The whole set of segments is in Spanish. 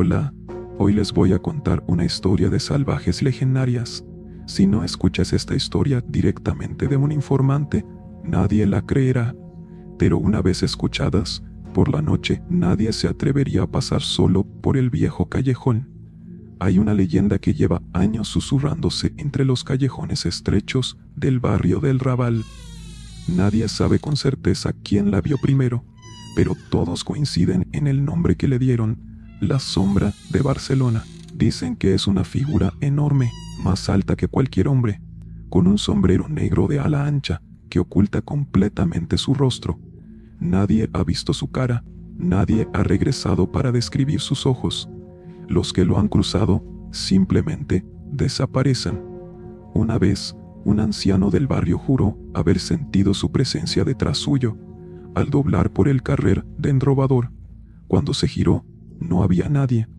Hola, hoy les voy a contar una historia de salvajes legendarias. Si no escuchas esta historia directamente de un informante, nadie la creerá. Pero una vez escuchadas, por la noche nadie se atrevería a pasar solo por el viejo callejón. Hay una leyenda que lleva años susurrándose entre los callejones estrechos del barrio del Raval. Nadie sabe con certeza quién la vio primero, pero todos coinciden en el nombre que le dieron: la Sombra de Barcelona. Dicen que es una figura enorme, más alta que cualquier hombre, con un sombrero negro de ala ancha que oculta completamente su rostro. Nadie ha visto su cara, nadie ha regresado para describir sus ojos. Los que lo han cruzado simplemente desaparecen. Una vez, un anciano del barrio juró haber sentido su presencia detrás suyo al doblar por el carrer de Enrobador. Cuando se giró, no había nadie,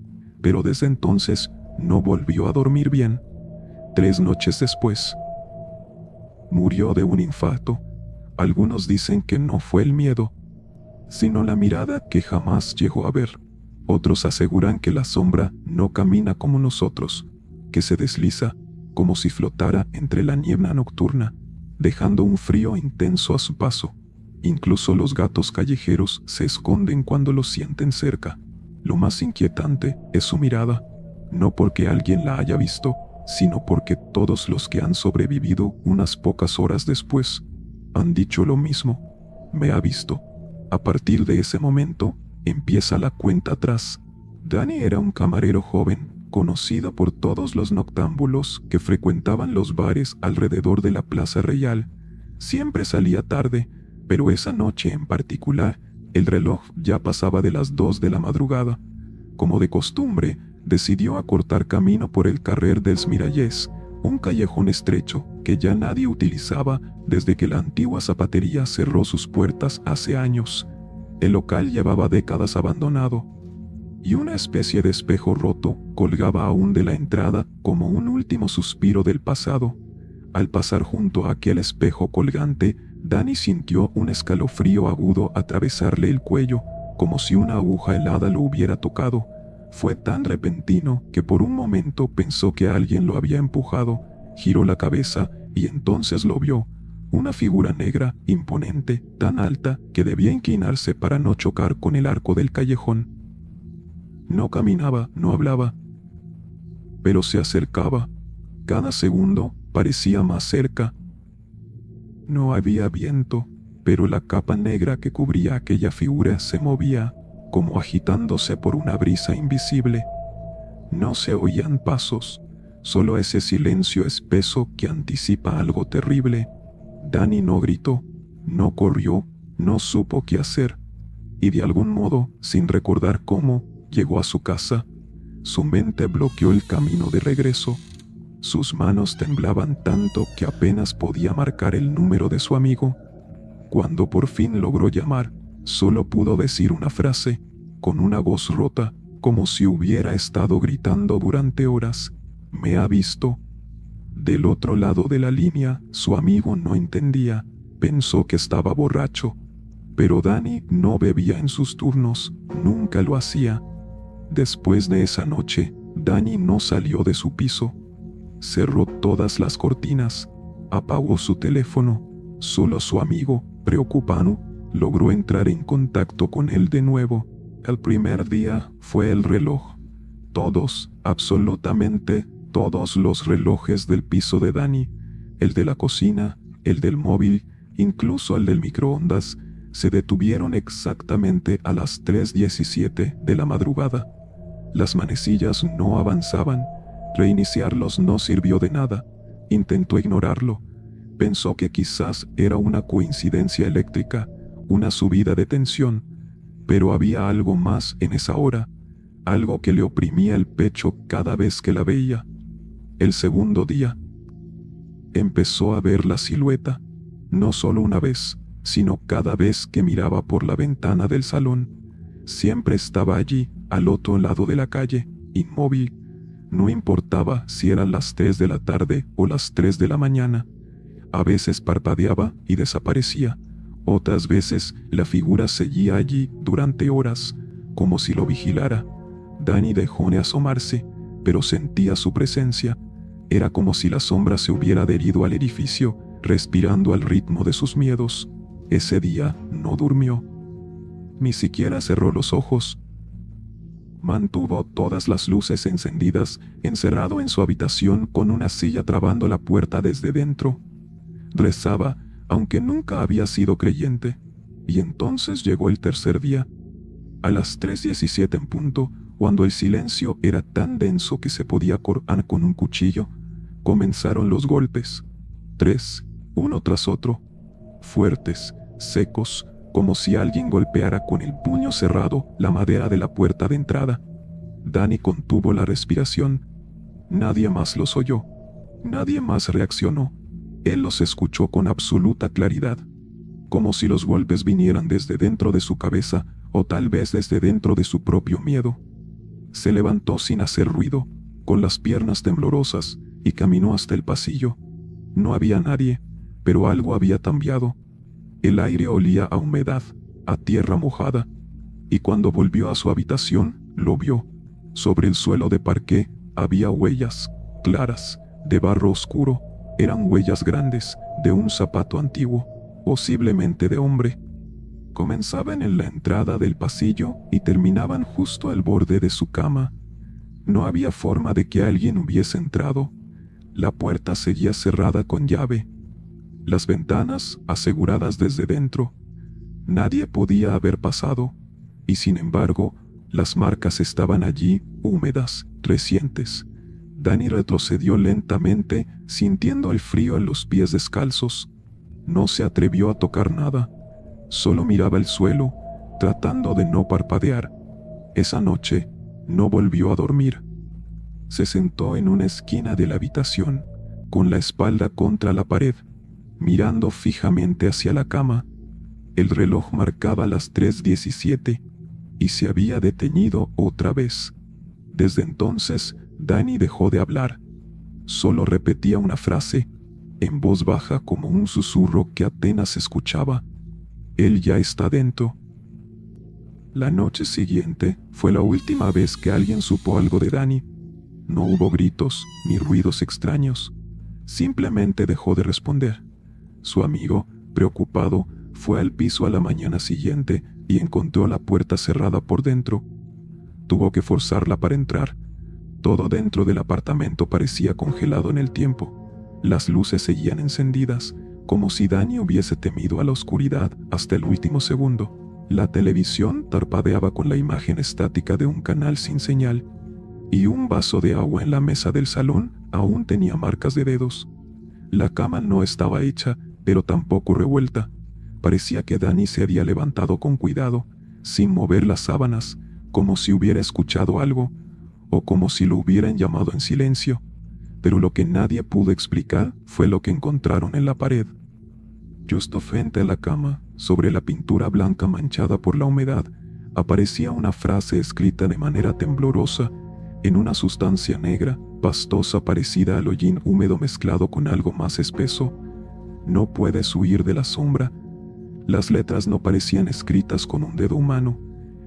pero desde entonces no volvió a dormir bien. 3 noches después, murió de un infarto. Algunos dicen que no fue el miedo, sino la mirada que jamás llegó a ver. Otros aseguran que la sombra no camina como nosotros, que se desliza como si flotara entre la niebla nocturna, dejando un frío intenso a su paso. Incluso los gatos callejeros se esconden cuando los sienten cerca. Lo más inquietante es su mirada, no porque alguien la haya visto, sino porque todos los que han sobrevivido unas pocas horas después han dicho lo mismo: me ha visto. A partir de ese momento, empieza la cuenta atrás. Danny era un camarero joven, conocido por todos los noctámbulos que frecuentaban los bares alrededor de la Plaza Real. Siempre salía tarde, pero esa noche en particular, el reloj ya pasaba de las 2 de la madrugada. Como de costumbre, decidió acortar camino por el carrer dels Mirallers, un callejón estrecho que ya nadie utilizaba desde que la antigua zapatería cerró sus puertas hace años. El local llevaba décadas abandonado, y una especie de espejo roto colgaba aún de la entrada como un último suspiro del pasado. Al pasar junto a aquel espejo colgante, Danny sintió un escalofrío agudo atravesarle el cuello, como si una aguja helada lo hubiera tocado. Fue tan repentino que por un momento pensó que alguien lo había empujado. Giró la cabeza y entonces lo vio: una figura negra, imponente, tan alta que debía inclinarse para no chocar con el arco del callejón. No caminaba, no hablaba, pero se acercaba. Cada segundo parecía más cerca. No había viento, pero la capa negra que cubría aquella figura se movía, como agitándose por una brisa invisible. No se oían pasos, solo ese silencio espeso que anticipa algo terrible. Danny no gritó, no corrió, no supo qué hacer, y de algún modo, sin recordar cómo, llegó a su casa. Su mente bloqueó el camino de regreso. Sus manos temblaban tanto que apenas podía marcar el número de su amigo. Cuando por fin logró llamar, solo pudo decir una frase, con una voz rota, como si hubiera estado gritando durante horas: me ha visto. Del otro lado de la línea, su amigo no entendía, pensó que estaba borracho. Pero Danny no bebía en sus turnos, nunca lo hacía. Después de esa noche, Danny no salió de su piso. Cerró todas las cortinas, apagó su teléfono. Solo su amigo, preocupado, logró entrar en contacto con él de nuevo. El primer día fue el reloj. Todos, absolutamente todos los relojes del piso de Danny, el de la cocina, el del móvil, incluso el del microondas, se detuvieron exactamente a las 3:17 de la madrugada. Las manecillas no avanzaban. Reiniciarlos no sirvió de nada. Intentó ignorarlo. Pensó que quizás era una coincidencia eléctrica, una subida de tensión, pero había algo más en esa hora, algo que le oprimía el pecho cada vez que la veía. El segundo día, empezó a ver la silueta, no solo una vez, sino cada vez que miraba por la ventana del salón. Siempre estaba allí, al otro lado de la calle, inmóvil. No importaba si eran las 3 de la tarde o las 3 de la mañana. A veces parpadeaba y desaparecía. Otras veces la figura seguía allí durante horas, como si lo vigilara. Dani dejó de asomarse, pero sentía su presencia. Era como si la sombra se hubiera adherido al edificio, respirando al ritmo de sus miedos. Ese día no durmió. Ni siquiera cerró los ojos. Mantuvo todas las luces encendidas, encerrado en su habitación con una silla trabando la puerta desde dentro. Rezaba, aunque nunca había sido creyente. Y entonces llegó el tercer día. A las 3:17 en punto, cuando el silencio era tan denso que se podía cortar con un cuchillo, comenzaron los golpes. 3, uno tras otro. Fuertes, secos, como si alguien golpeara con el puño cerrado la madera de la puerta de entrada. Dani contuvo la respiración. Nadie más los oyó. Nadie más reaccionó. Él los escuchó con absoluta claridad, como si los golpes vinieran desde dentro de su cabeza o tal vez desde dentro de su propio miedo. Se levantó sin hacer ruido, con las piernas temblorosas, y caminó hasta el pasillo. No había nadie, pero algo había cambiado. El aire olía a humedad, a tierra mojada, y cuando volvió a su habitación, lo vio. Sobre el suelo de parqué había huellas, claras, de barro oscuro. Eran huellas grandes, de un zapato antiguo, posiblemente de hombre. Comenzaban en la entrada del pasillo y terminaban justo al borde de su cama. No había forma de que alguien hubiese entrado. La puerta seguía cerrada con llave. Las ventanas aseguradas desde dentro. Nadie podía haber pasado, y sin embargo, las marcas estaban allí, húmedas, recientes. Dani retrocedió lentamente, sintiendo el frío en los pies descalzos. No se atrevió a tocar nada. Solo miraba el suelo, tratando de no parpadear. Esa noche, no volvió a dormir. Se sentó en una esquina de la habitación, con la espalda contra la pared, mirando fijamente hacia la cama. El reloj marcaba las 3:17 y se había detenido otra vez. Desde entonces, Dani dejó de hablar. Solo repetía una frase, en voz baja como un susurro que apenas escuchaba. Él ya está dentro. La noche siguiente fue la última vez que alguien supo algo de Dani. No hubo gritos ni ruidos extraños. Simplemente dejó de responder. Su amigo, preocupado, fue al piso a la mañana siguiente y encontró la puerta cerrada por dentro. Tuvo que forzarla para entrar. Todo dentro del apartamento parecía congelado en el tiempo. Las luces seguían encendidas, como si Dani hubiese temido a la oscuridad hasta el último segundo. La televisión tarpadeaba con la imagen estática de un canal sin señal, y un vaso de agua en la mesa del salón aún tenía marcas de dedos. La cama no estaba hecha, pero tampoco revuelta. Parecía que Dani se había levantado con cuidado, sin mover las sábanas, como si hubiera escuchado algo, o como si lo hubieran llamado en silencio. Pero lo que nadie pudo explicar fue lo que encontraron en la pared. Justo frente a la cama, sobre la pintura blanca manchada por la humedad, aparecía una frase escrita de manera temblorosa, en una sustancia negra, pastosa parecida al hollín húmedo mezclado con algo más espeso. No puedes huir de la sombra. Las letras no parecían escritas con un dedo humano.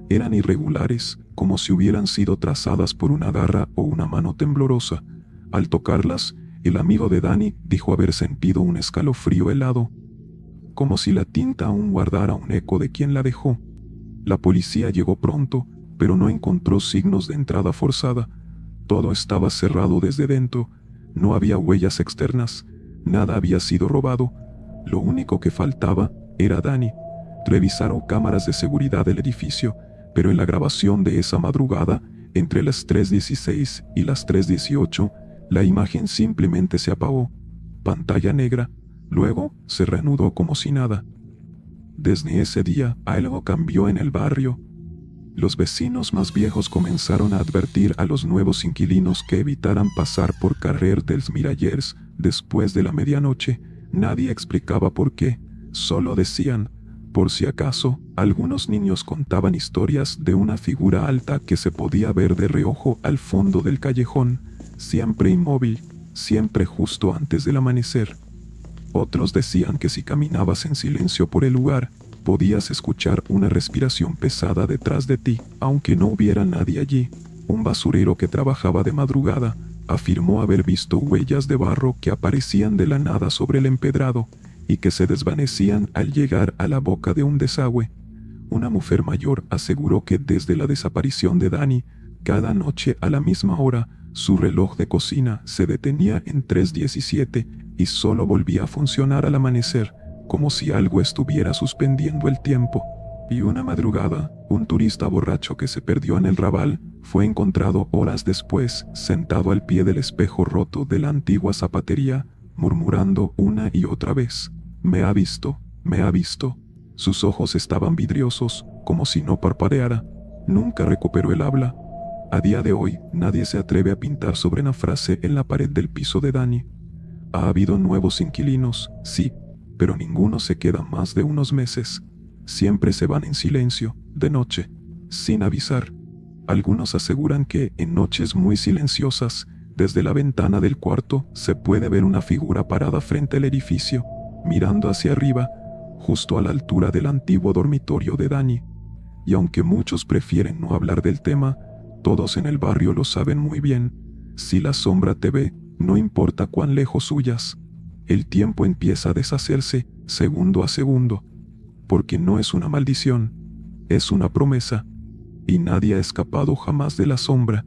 Eran irregulares, como si hubieran sido trazadas por una garra o una mano temblorosa. Al tocarlas, el amigo de Dani dijo haber sentido un escalofrío helado, como si la tinta aún guardara un eco de quien la dejó. La policía llegó pronto, pero no encontró signos de entrada forzada. Todo estaba cerrado desde dentro. No había huellas externas. Nada había sido robado. Lo único que faltaba era Dani. Revisaron cámaras de seguridad del edificio, pero en la grabación de esa madrugada, entre las 3:16 y las 3:18, la imagen simplemente se apagó. Pantalla negra. Luego se reanudó como si nada. Desde ese día, algo cambió en el barrio. Los vecinos más viejos comenzaron a advertir a los nuevos inquilinos que evitaran pasar por Carrer dels Mirallers después de la medianoche. Nadie explicaba por qué, solo decían, por si acaso. Algunos niños contaban historias de una figura alta que se podía ver de reojo al fondo del callejón, siempre inmóvil, siempre justo antes del amanecer. Otros decían que si caminabas en silencio por el lugar, podías escuchar una respiración pesada detrás de ti, aunque no hubiera nadie allí. Un basurero que trabajaba de madrugada afirmó haber visto huellas de barro que aparecían de la nada sobre el empedrado y que se desvanecían al llegar a la boca de un desagüe. Una mujer mayor aseguró que desde la desaparición de Dani, cada noche a la misma hora, su reloj de cocina se detenía en 3:17 y solo volvía a funcionar al amanecer, como si algo estuviera suspendiendo el tiempo. Y una madrugada, un turista borracho que se perdió en el Raval fue encontrado horas después, sentado al pie del espejo roto de la antigua zapatería, murmurando una y otra vez: «Me ha visto, me ha visto». Sus ojos estaban vidriosos, como si no parpadeara. Nunca recuperó el habla. A día de hoy, nadie se atreve a pintar sobre una frase en la pared del piso de Dani. Ha habido nuevos inquilinos, sí, pero ninguno se queda más de unos meses. Siempre se van en silencio, de noche, sin avisar. Algunos aseguran que, en noches muy silenciosas, desde la ventana del cuarto se puede ver una figura parada frente al edificio, mirando hacia arriba, justo a la altura del antiguo dormitorio de Dani. Y aunque muchos prefieren no hablar del tema, todos en el barrio lo saben muy bien. Si la sombra te ve, no importa cuán lejos huyas. El tiempo empieza a deshacerse segundo a segundo, porque no es una maldición, es una promesa, y nadie ha escapado jamás de la sombra.